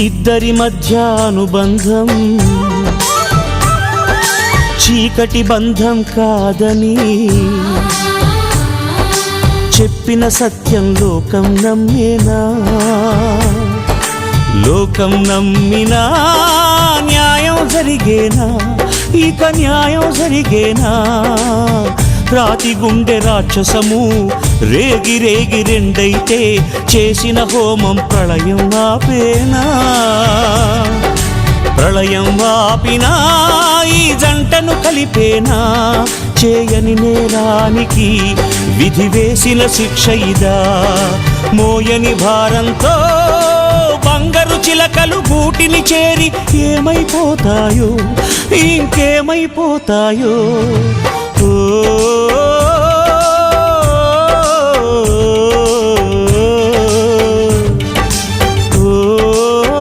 ఇద్దరి మధ్య అనుబంధం చీకటి బంధం కాదని చెప్పిన సత్యం లోకం నమ్మేనా? లోకం నమ్మినా న్యాయం జరిగేనా? ఇక న్యాయం జరిగేనా? రాతి గుండె రాక్షసము రేగి రేగి రెండైతే చేసిన హోమం ప్రళయం ఆపేనా? ప్రళయం ఆపినా ఈ జంటను కలిపేనా? చేయని నేరానికి విధి వేసిన శిక్ష ఇదా? మోయని భారంతో బంగారు చిలకలు గూటిని చేరి ఏమైపోతాయో ఇంకేమైపోతాయో. ఓ